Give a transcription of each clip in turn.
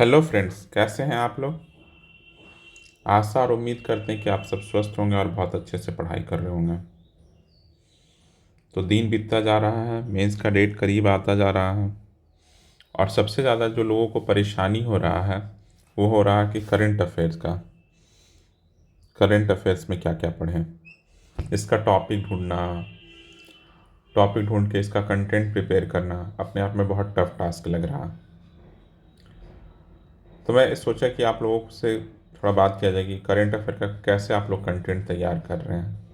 Hello friends, कैसे हैं आप लोग। आशा और उम्मीद करते हैं कि आप सब स्वस्थ होंगे और बहुत अच्छे से पढ़ाई कर रहे होंगे। तो दिन बीतता जा रहा है, मेंस का डेट करीब आता जा रहा है और सबसे ज़्यादा जो लोगों को परेशानी हो रहा है वो हो रहा है कि करंट अफेयर्स का। करंट अफेयर्स में क्या क्या पढ़ें, इसका टॉपिक ढूंढ के इसका कंटेंट प्रिपेयर करना अपने आप में बहुत टफ टास्क लग रहा। तो मैं सोचा कि आप लोगों से थोड़ा बात किया जाए कि करंट अफेयर का कैसे आप लोग कंटेंट तैयार कर रहे हैं।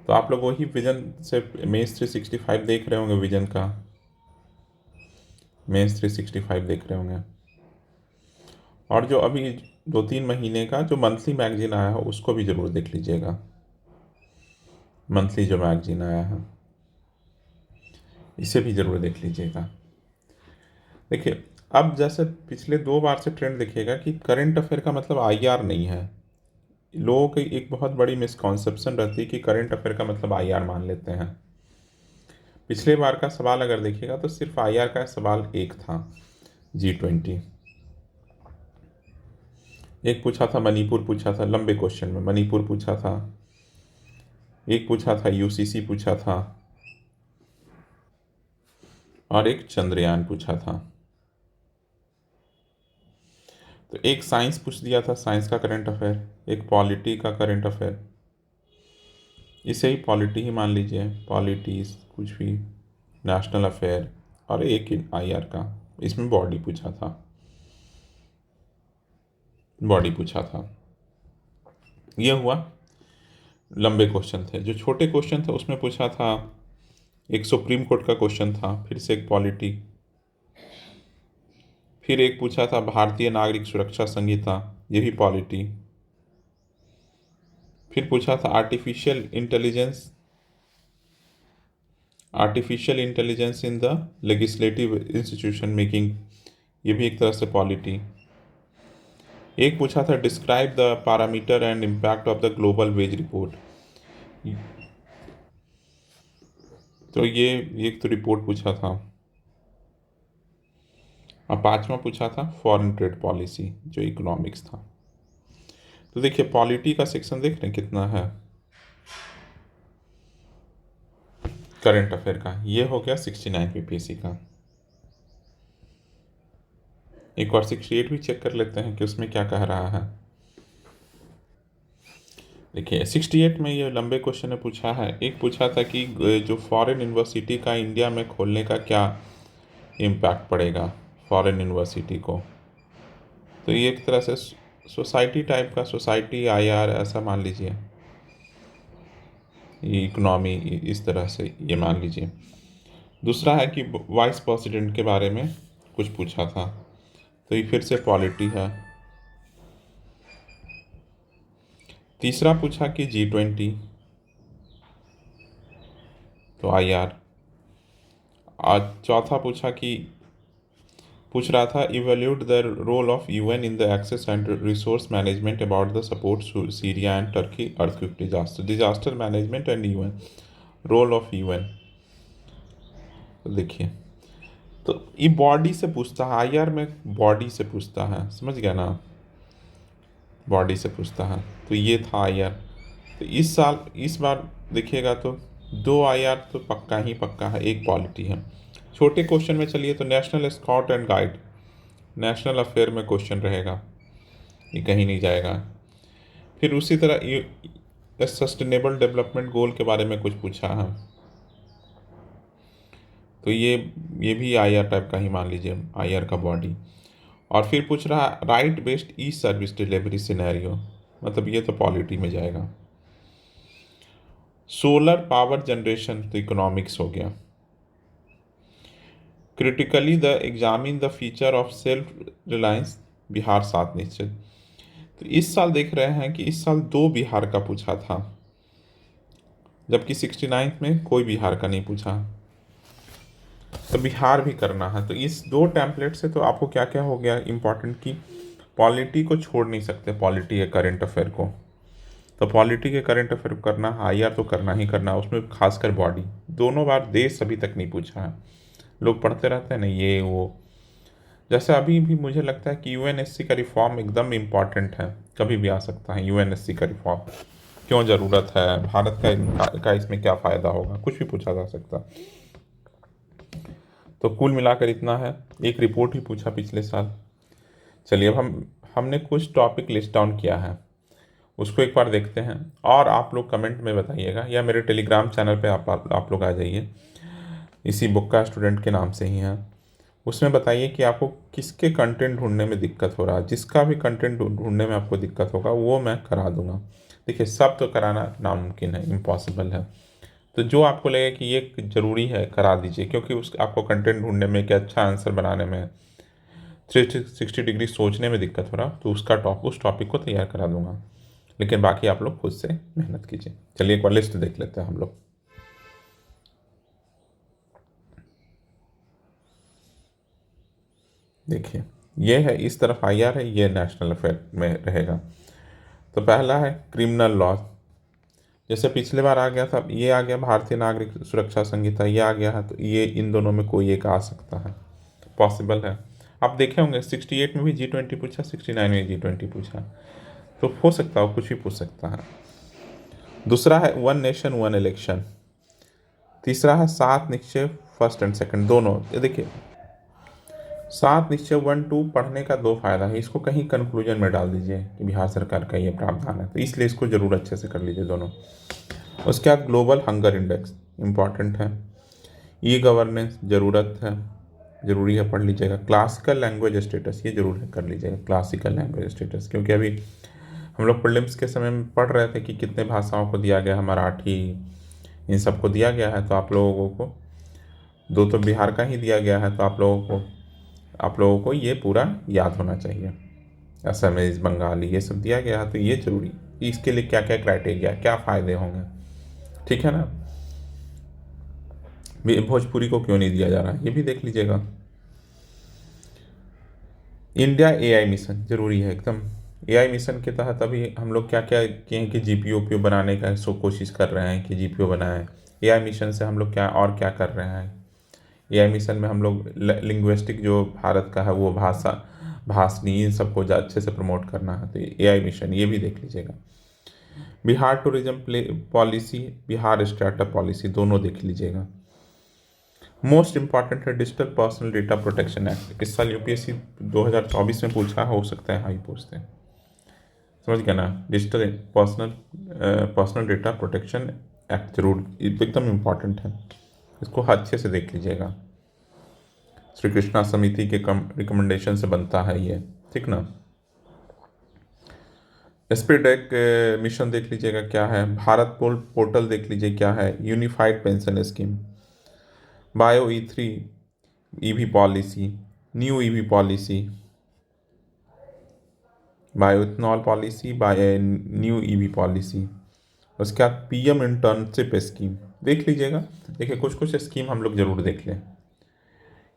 तो आप लोग वही विजन से मेंस 365 देख रहे होंगे, विजन का मेंस 365 देख रहे होंगे। और जो अभी 2-3 महीने का जो मंथली मैगजीन आया है उसको भी ज़रूर देख लीजिएगा। मंथली जो मैगजीन आया है इसे भी ज़रूर देख लीजिएगा। देखिए, अब जैसे पिछले 2 बार से ट्रेंड देखिएगा कि करंट अफेयर का मतलब आईआर नहीं है। लोगों की एक बहुत बड़ी मिसकॉन्सेप्शन रहती है कि करंट अफेयर का मतलब आईआर मान लेते हैं। पिछले बार का सवाल अगर देखिएगा तो सिर्फ आईआर का सवाल एक था, G20। एक पूछा था मणिपुर, पूछा था लंबे क्वेश्चन में मणिपुर पूछा था। एक पूछा था यूसीसी पूछा था और एक चंद्रयान पूछा था। तो एक साइंस पूछ दिया था, साइंस का करंट अफेयर। एक पॉलिटी का करंट अफेयर, इसे ही पॉलिटी ही मान लीजिए, पॉलिटीज कुछ भी, नेशनल अफेयर। और एक आईआर का, इसमें बॉडी पूछा था। ये हुआ लंबे क्वेश्चन थे। जो छोटे क्वेश्चन थे उसमें पूछा था, एक सुप्रीम कोर्ट का क्वेश्चन था, फिर से एक पॉलिटी, फिर एक पूछा था भारतीय नागरिक सुरक्षा संहिता, ये भी पॉलिटी। फिर पूछा था artificial intelligence in the legislative institution making, ये भी एक तरह से पॉलिटी। एक पूछा था describe the parameter and impact of the global wage report, तो ये एक तो रिपोर्ट पूछा था। और पांचवा पूछा था फॉरेन ट्रेड पॉलिसी, जो इकोनॉमिक्स था। तो देखिए, पॉलिटी का सेक्शन देख रहे हैं कितना है करंट अफेयर का। ये हो गया 69 पीपीएससी का। एक और 68 भी चेक कर लेते हैं कि उसमें क्या कह रहा है। देखिए, 68 में ये लंबे क्वेश्चन ने पूछा है। एक पूछा था कि जो फॉरेन यूनिवर्सिटी का इंडिया में खोलने का क्या इम्पैक्ट पड़ेगा फॉरेन यूनिवर्सिटी को। तो ये एक तरह से सोसाइटी टाइप का, सोसाइटी आईआर ऐसा मान लीजिए, ये इकोनॉमी इस तरह से ये मान लीजिए। दूसरा है कि वाइस प्रेसिडेंट के बारे में कुछ पूछा था, तो ये फिर से पॉलिटी है। तीसरा पूछा कि G20, तो आईआर। आज चौथा पूछ रहा था evaluate the role of UN in the access and resource management about the support Syria and Turkey earthquake disaster management and UN, role of UN. तो देखिए, तो ये बॉडी से पूछता है, आईआर में बॉडी से पूछता है, समझ गया ना, बॉडी से पूछता है। तो ये था आईआर। तो इस बार देखिएगा तो 2 आईआर तो पक्का ही पक्का है, एक पॉलिटी है। छोटे क्वेश्चन में चलिए तो national scout and guide, national affair में क्वेश्चन रहेगा, ये कहीं नहीं जाएगा। फिर उसी तरह सस्टेनेबल डेवलपमेंट गोल के बारे में कुछ पूछा है, तो ये भी आईआर टाइप का ही मान लीजिए, आईआर का बॉडी। और फिर पूछ रहा राइट बेस्ट ई सर्विस डिलीवरी सिनेरियो, मतलब ये तो पॉलिटी में जाएगा। सोलर पावर जनरेशन तो इकोनॉमिक्स हो गया। Critically the examine the feature of self reliance, Bihar 7 निश्चित। तो इस साल देख रहे हैं कि इस साल 2 बिहार का पूछा था, जबकि 69 में कोई बिहार का नहीं पूछा। तो बिहार भी करना है। तो इस 2 टेम्पलेट से तो आपको क्या क्या हो गया इम्पोर्टेंट, की पॉलिटी को छोड़ नहीं सकते, पॉलिटी के करंट अफेयर को। तो पॉलिटी के करंट अफेयर करना, आईआर तो करना ही करना, उसमें खासकर बॉडी। दोनों बार देश अभी तक नहीं पूछा है, लोग पढ़ते रहते हैं ना ये वो, जैसे अभी भी मुझे लगता है कि यूएनएससी का रिफॉर्म एकदम इम्पॉर्टेंट है, कभी भी आ सकता है यूएनएससी का रिफॉर्म, क्यों ज़रूरत है, भारत का इसमें क्या फ़ायदा होगा, कुछ भी पूछा जा सकता। तो कुल मिलाकर इतना है, एक रिपोर्ट ही पूछा पिछले साल। चलिए अब हमने कुछ टॉपिक लिस्ट डाउन किया है, उसको एक बार देखते हैं। और आप लोग कमेंट में बताइएगा या मेरे टेलीग्राम चैनल पे आप लोग आ जाइए, इसी बुक का स्टूडेंट के नाम से ही है। उसमें बताइए कि आपको किसके कंटेंट ढूंढने में दिक्कत हो रहा है। जिसका भी कंटेंट ढूंढने में आपको दिक्कत होगा वो मैं करा दूंगा। देखिए सब तो कराना नामुमकिन है, इम्पॉसिबल है। तो जो आपको लगे कि ये ज़रूरी है करा दीजिए, क्योंकि उस आपको कंटेंट ढूंढने में, कि अच्छा आंसर बनाने में, 360 डिग्री सोचने में दिक्कत हो रहा, तो उस टॉपिक को तैयार करा दूंगा। लेकिन बाकी आप लोग खुद से मेहनत कीजिए। चलिए एक बार लिस्ट देख लेते हैं हम लोग। देखिए ये है, इस तरफ आईआर है, ये नेशनल अफेयर में रहेगा। तो पहला है क्रिमिनल लॉ। जैसे पिछले बार आ गया था, ये आ गया भारतीय नागरिक सुरक्षा संहिता, ये आ गया है, तो ये इन दोनों में कोई एक आ सकता है, पॉसिबल है। आप देखे होंगे 68 में भी G20 पूछा, 69 में G20 पूछा, तो हो सकता हो कुछ भी पूछ सकता है। दूसरा है वन नेशन वन इलेक्शन। तीसरा है 7 निश्चय फर्स्ट एंड सेकंड दोनों। ये देखिए 7 निश्चय 1 2 पढ़ने का दो फायदा है, इसको कहीं कंक्लूजन में डाल दीजिए कि बिहार सरकार का ये प्रावधान है, तो इसलिए इसको जरूर अच्छे से कर लीजिए दोनों। उसके बाद ग्लोबल हंगर इंडेक्स इम्पॉर्टेंट है। ई गवर्नेंस ज़रूरत है, ज़रूरी है, पढ़ लीजिएगा। क्लासिकल लैंग्वेज स्टेटस ये जरूर है, कर लीजिएगा क्लासिकल लैंग्वेज स्टेटस, क्योंकि अभी हम लोग प्रीलिम्स के समय में पढ़ रहे थे कि कितने भाषाओं को दिया गया है, मराठी, इन सबको दिया गया है। तो आप लोगों को दो तो बिहार का ही दिया गया है, तो आप लोगों को ये पूरा याद होना चाहिए। असमीज, बंगाली, ये सब दिया गया है, तो ये जरूरी, इसके लिए क्या क्या क्राइटेरिया, क्या फ़ायदे होंगे, ठीक है ना। भोजपुरी को क्यों नहीं दिया जा रहा है, ये भी देख लीजिएगा। इंडिया एआई मिशन जरूरी है एकदम। एआई मिशन के तहत अभी हम लोग क्या क्या किए हैं कि जीपीओ बनाने का कोशिश कर रहे हैं कि जीपीओ बनाएं। एआई मिशन से हम लोग क्या और क्या कर रहे हैं, एआई मिशन में हम लोग लिंग्विस्टिक जो भारत का है वो भाषणी, इन सबको अच्छे से प्रमोट करना है, तो एआई मिशन ये भी देख लीजिएगा। Bihar tourism policy, Bihar startup policy, दोनों देख लीजिएगा। मोस्ट इंपॉर्टेंट है digital personal data protection act. इस साल यूपीएससी 2024 में पूछा, हो सकता है हाई पूछते हैं, समझ गया ना। Digital personal data protection act जरूर एकदम इम्पॉर्टेंट है, इसको अच्छे से देख लीजिएगा। श्री कृष्णा समिति के रिकमेंडेशन से बनता है ये, ठीक ना। एस्पिडेक मिशन देख लीजिएगा क्या है। भारत पोर्टल देख लीजिए क्या है। Unified pension scheme, bio E3 EV policy, new EV policy, bio ethanol policy, new EV policy. उसके बाद पीएम इंटर्नशिप स्कीम देख लीजिएगा। देखिए कुछ कुछ स्कीम हम लोग जरूर देख लें,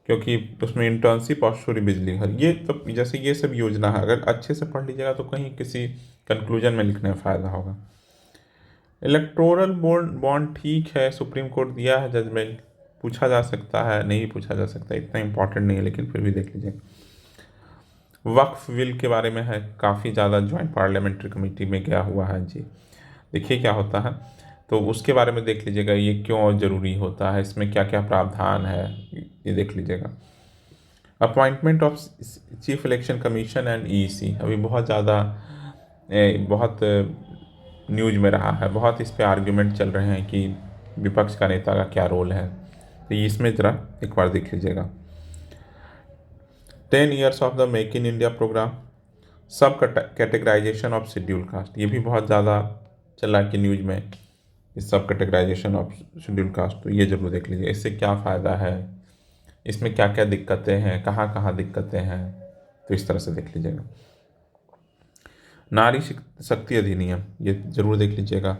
क्योंकि उसमें इंटर्नशिप और सूर्य बिजली घर, ये तो जैसे ये सब योजना है, अगर अच्छे से पढ़ लीजिएगा तो कहीं किसी कंक्लूजन में लिखने में फ़ायदा होगा। इलेक्टोरल बॉन्ड ठीक है, सुप्रीम कोर्ट दिया है जजमेंट, पूछा जा सकता है, नहीं पूछा जा सकता, इतना इंपॉर्टेंट नहीं है, लेकिन फिर भी देख लीजिए। वक्फ बिल के बारे में है, काफ़ी ज़्यादा ज्वाइंट पार्लियामेंट्री कमेटी में गया हुआ है जी, देखिए क्या होता है, तो उसके बारे में देख लीजिएगा, ये क्यों ज़रूरी होता है, इसमें क्या क्या प्रावधान है, ये देख लीजिएगा। Appointment of chief election commission and EC अभी बहुत ज़्यादा बहुत न्यूज में रहा है, बहुत इस पे आर्ग्यूमेंट चल रहे हैं कि विपक्ष का नेता का क्या रोल है, तो इसमें ज़रा एक बार देख लीजिएगा। 10 years of the make in India programme, sub categorisation of schedule caste, ये भी बहुत ज़्यादा चला कि न्यूज में, इस सब कैटेगराइजेशन ऑफ शेड्यूल कास्ट, तो ये जरूर देख लीजिए, इससे क्या फ़ायदा है, इसमें क्या क्या दिक्कतें हैं, कहाँ कहाँ दिक्कतें हैं, तो इस तरह से देख लीजिएगा। नारी शक्ति अधिनियम, ये जरूर देख लीजिएगा।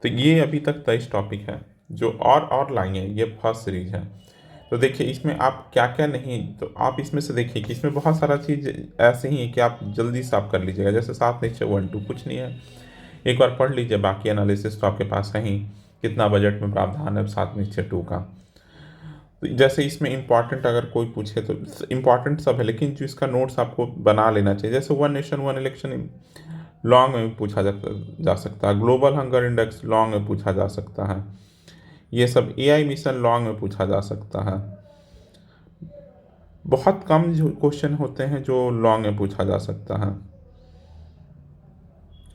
तो ये अभी तक 23 टॉपिक है जो और लाएंगे, ये फर्स्ट सीरीज है। तो देखिए इसमें आप क्या क्या नहीं, तो आप इसमें से देखिए कि इसमें बहुत सारा चीज़ ऐसे ही है कि आप जल्दी से आप कर लीजिएगा। जैसे 7 निश्चय 1 2 कुछ नहीं है, एक बार पढ़ लीजिए, बाकी एनालिसिस तो आपके पास है ही, कितना बजट में प्रावधान है 7 निश्चय 2 का। तो जैसे इसमें इंपॉर्टेंट अगर कोई पूछे तो इंपॉर्टेंट सब है, लेकिन जो इसका नोट्स आपको बना लेना चाहिए। जैसे one nation one election long में पूछा जा सकता है, ग्लोबल हंगर इंडेक्स लॉन्ग में पूछा जा सकता है, ये सब एआई मिशन लॉन्ग में पूछा जा सकता है। बहुत कम जो क्वेश्चन होते हैं जो लॉन्ग में पूछा जा सकता है,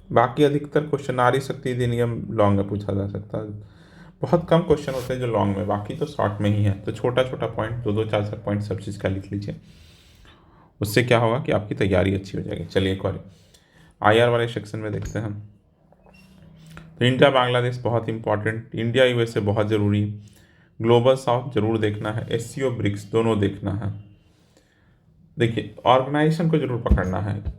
बाकी अधिकतर क्वेश्चन नारी शक्ति अधिनियम लॉन्ग में पूछा जा सकता है। बहुत कम क्वेश्चन होते हैं जो लॉन्ग में, बाकी तो शॉर्ट में ही है। तो छोटा छोटा पॉइंट, दो दो चार चार पॉइंट सब चीज़ का लिख लीजिए, उससे क्या होगा कि आपकी तैयारी अच्छी हो जाएगी। चलिए एक बार आईआर वाले सेक्शन में देखते हैं। तो इंडिया बांग्लादेश बहुत इंपॉर्टेंट, इंडिया यूएसए बहुत ज़रूरी, ग्लोबल साउथ जरूर देखना है, एससीओ ब्रिक्स दोनों देखना है। देखिए ऑर्गेनाइजेशन को जरूर पकड़ना है। तो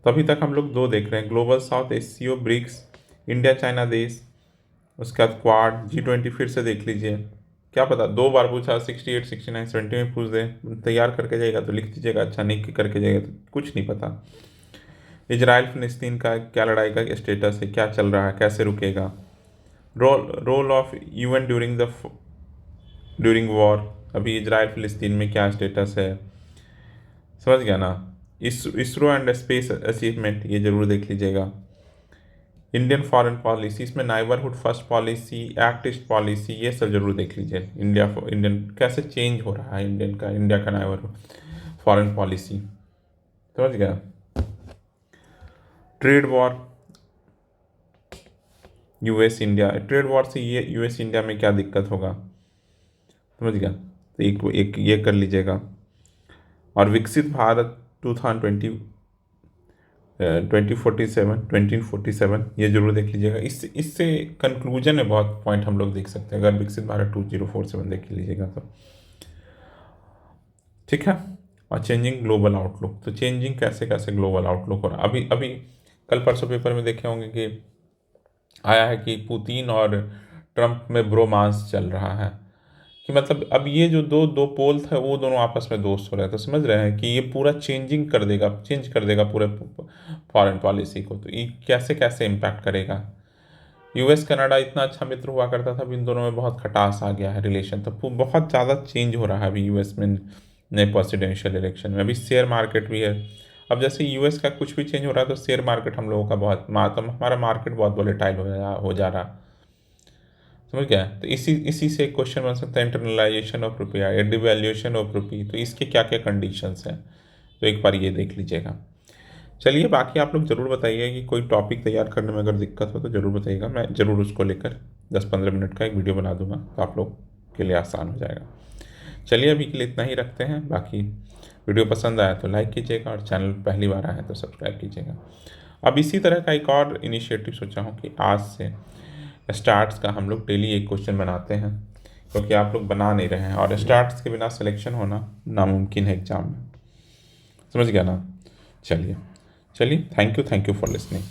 अभी तक हम लोग दो देख रहे हैं, global south, SCO BRICS, India China देश, उसके बाद क्वाड, G20 फिर से देख लीजिए। क्या पता 2 बार पूछा, 68, 69, 70 में पूछ दे। तैयार करके जाएगा तो लिख दीजिएगा, अच्छा नहीं करके जाएगा तो कुछ नहीं पता। इजराइल फिलिस्तीन का क्या लड़ाई का स्टेटस है, क्या चल रहा है, कैसे रुकेगा। Role of UN during war, अभी इजराइल फिलिस्तीन में क्या स्टेटस है, समझ गया ना। इसरो एंड स्पेस अचीवमेंट ये जरूर देख लीजिएगा। इंडियन फॉरेन पॉलिसी, इसमें neighbourhood first policy, act east policy, ये सब जरूर देख लीजिए। इंडियन कैसे चेंज हो रहा है इंडिया का नाइबरहुड फॉरेन पॉलिसी, समझ गया। Trade war US India, trade war से ये यूएस इंडिया में क्या दिक्कत होगा, समझ गया। तो एक ये कर लीजिएगा। और विकसित भारत 2047 ये जरूर देख लीजिएगा। इससे कंक्लूजन में बहुत पॉइंट हम लोग देख सकते हैं, अगर विकसित भारत 2047 देख लीजिएगा तो, ठीक है। और चेंजिंग ग्लोबल आउटलुक, तो चेंजिंग कैसे कैसे ग्लोबल आउटलुक हो रहा है। अभी अभी कल परसों पेपर में देखे होंगे कि आया है कि पुतिन और ट्रंप में ब्रोमांस चल रहा है, कि मतलब अब ये जो दो दो पोल थे वो दोनों आपस में दोस्त हो रहे हैं। तो समझ रहे हैं कि ये पूरा चेंज कर देगा पूरे फॉरेन पॉलिसी को। तो ये कैसे कैसे इम्पैक्ट करेगा। यूएस कनाडा इतना अच्छा मित्र हुआ करता था, अब इन दोनों में बहुत खटास आ गया है रिलेशन। तो बहुत ज़्यादा चेंज हो रहा है अभी यूएस में नए प्रेसिडेंशियल इलेक्शन में। अभी शेयर मार्केट भी है, अब जैसे यूएस का कुछ भी चेंज हो रहा है तो शेयर मार्केट हम लोगों का बहुत तो हमारा मार्केट बहुत वोलेटाइल हो जा रहा, समझ गया। तो इसी से एक क्वेश्चन बन सकता है, इंटरनलाइजेशन ऑफ रुपया या डिवैल्यूएशन ऑफ रुपी, तो इसके क्या क्या कंडीशंस हैं, तो एक बार ये देख लीजिएगा। चलिए बाकी आप लोग ज़रूर बताइए कि कोई टॉपिक तैयार करने में अगर दिक्कत हो तो ज़रूर बताइएगा, मैं ज़रूर उसको लेकर 10-15 मिनट का एक वीडियो बना दूंगा, तो आप लोग के लिए आसान हो जाएगा। चलिए अभी के लिए इतना ही रखते हैं, बाकी वीडियो पसंद आया तो लाइक कीजिएगा, और चैनल पहली बार आया है तो सब्सक्राइब कीजिएगा। अब इसी तरह का एक और इनिशिएटिव सोचा हूँ कि आज से स्टार्ट्स का हम लोग डेली एक क्वेश्चन बनाते हैं, क्योंकि आप लोग बना नहीं रहे हैं, और स्टार्ट्स के बिना सिलेक्शन होना नामुमकिन है एग्ज़ाम में, समझ गया ना। चलिए थैंक यू फॉर लिसनिंग।